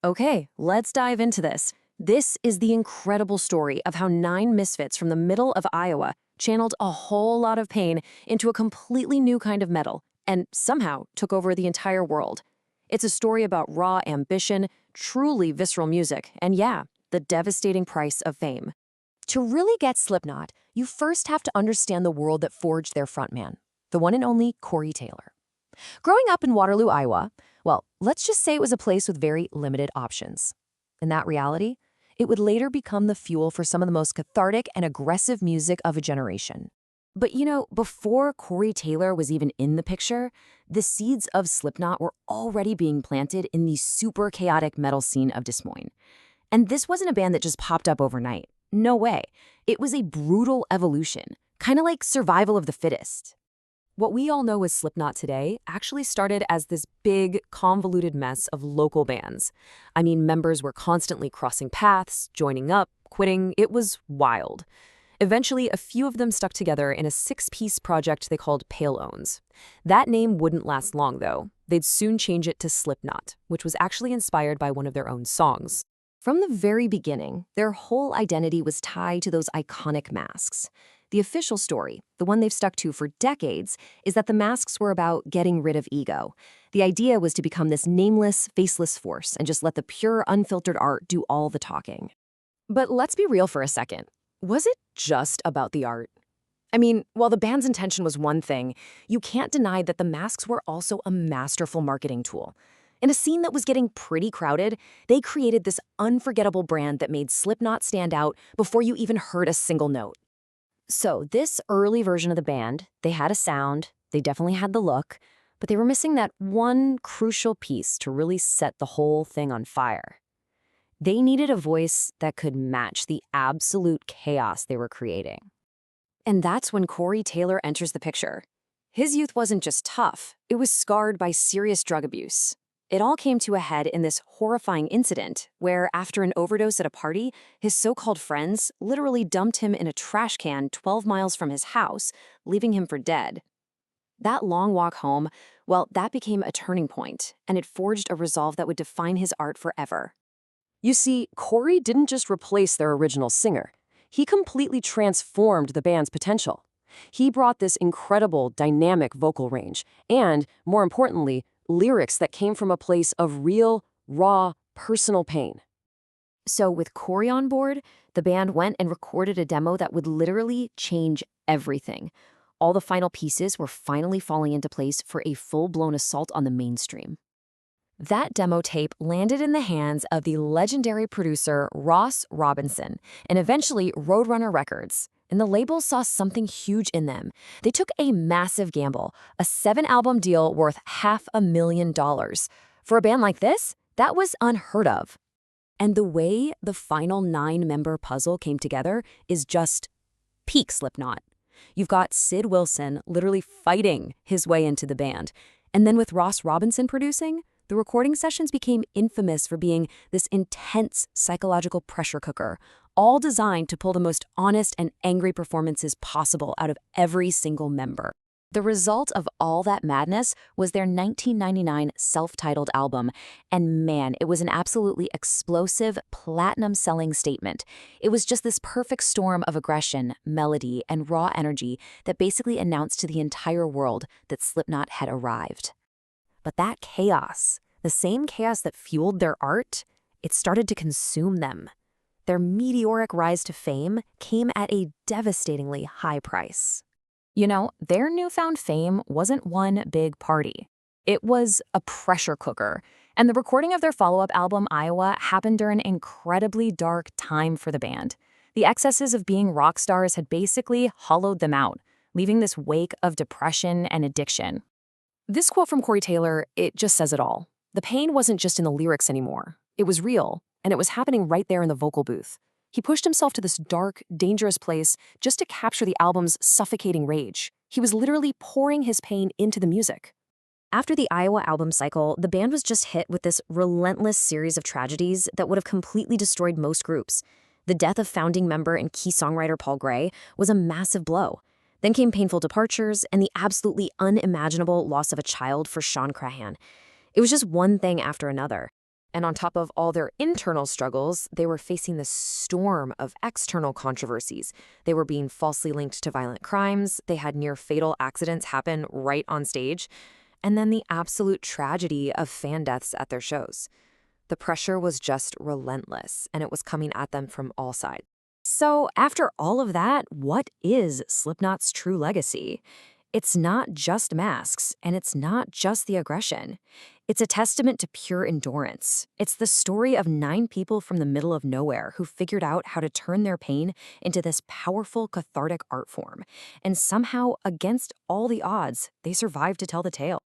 Okay, let's dive into this. This is the incredible story of how 9 misfits from the middle of Iowa channeled a whole lot of pain into a completely new kind of metal and somehow took over the entire world. It's a story about raw ambition, truly visceral music, and yeah, the devastating price of fame. To really get Slipknot, you first have to understand the world that forged their frontman, the one and only Corey Taylor. Growing up in Waterloo, Iowa, well, let's just say it was a place with very limited options. In that reality, it would later become the fuel for some of the most cathartic and aggressive music of a generation. But before Corey Taylor was even in the picture, the seeds of Slipknot were already being planted in the super chaotic metal scene of Des Moines. And this wasn't a band that just popped up overnight. No way. It was a brutal evolution, kind of like survival of the fittest. What we all know as Slipknot today actually started as this big, convoluted mess of local bands. I mean, members were constantly crossing paths, joining up, quitting. It was wild. Eventually, a few of them stuck together in a 6-piece project they called Pale Owns. That name wouldn't last long, though. They'd soon change it to Slipknot, which was actually inspired by one of their own songs. From the very beginning, their whole identity was tied to those iconic masks. The official story, the one they've stuck to for decades, is that the masks were about getting rid of ego. The idea was to become this nameless, faceless force and just let the pure, unfiltered art do all the talking. But let's be real for a second. Was it just about the art? I mean, while the band's intention was one thing, you can't deny that the masks were also a masterful marketing tool. In a scene that was getting pretty crowded, they created this unforgettable brand that made Slipknot stand out before you even heard a single note. So this early version of the band, they had a sound, they definitely had the look, but they were missing that one crucial piece to really set the whole thing on fire. They needed a voice that could match the absolute chaos they were creating. And that's when Corey Taylor enters the picture. His youth wasn't just tough, it was scarred by serious drug abuse. It all came to a head in this horrifying incident where, after an overdose at a party, his so-called friends literally dumped him in a trash can 12 miles from his house, leaving him for dead. That long walk home, well, that became a turning point, and it forged a resolve that would define his art forever. You see, Corey didn't just replace their original singer. He completely transformed the band's potential. He brought this incredible, dynamic vocal range and, more importantly, lyrics that came from a place of real, raw, personal pain. So with Corey on board, the band went and recorded a demo that would literally change everything. All the final pieces were finally falling into place for a full-blown assault on the mainstream. That demo tape landed in the hands of the legendary producer Ross Robinson and eventually Roadrunner Records. And the label saw something huge in them. They took a massive gamble, a 7-album deal worth $500,000. For a band like this, that was unheard of. And the way the final 9-member puzzle came together is just peak Slipknot. You've got Sid Wilson literally fighting his way into the band. And then with Ross Robinson producing, the recording sessions became infamous for being this intense psychological pressure cooker, all designed to pull the most honest and angry performances possible out of every single member. The result of all that madness was their 1999 self-titled album, and man, it was an absolutely explosive, platinum-selling statement. It was just this perfect storm of aggression, melody, and raw energy that basically announced to the entire world that Slipknot had arrived. But that chaos, the same chaos that fueled their art, it started to consume them. Their meteoric rise to fame came at a devastatingly high price. Their newfound fame wasn't one big party. It was a pressure cooker, and the recording of their follow-up album, Iowa, happened during an incredibly dark time for the band. The excesses of being rock stars had basically hollowed them out, leaving this wake of depression and addiction. This quote from Corey Taylor, it just says it all. The pain wasn't just in the lyrics anymore. It was real, and it was happening right there in the vocal booth. He pushed himself to this dark, dangerous place just to capture the album's suffocating rage. He was literally pouring his pain into the music. After the Iowa album cycle, the band was just hit with this relentless series of tragedies that would have completely destroyed most groups. The death of founding member and key songwriter Paul Gray was a massive blow. Then came painful departures and the absolutely unimaginable loss of a child for Sean Crahan. It was just one thing after another. And on top of all their internal struggles, they were facing this storm of external controversies. They were being falsely linked to violent crimes, they had near fatal accidents happen right on stage, and then the absolute tragedy of fan deaths at their shows. The pressure was just relentless, and it was coming at them from all sides. So, after all of that, what is Slipknot's true legacy? It's not just masks, and it's not just the aggression. It's a testament to pure endurance. It's the story of 9 people from the middle of nowhere who figured out how to turn their pain into this powerful, cathartic art form. And somehow, against all the odds, they survived to tell the tale.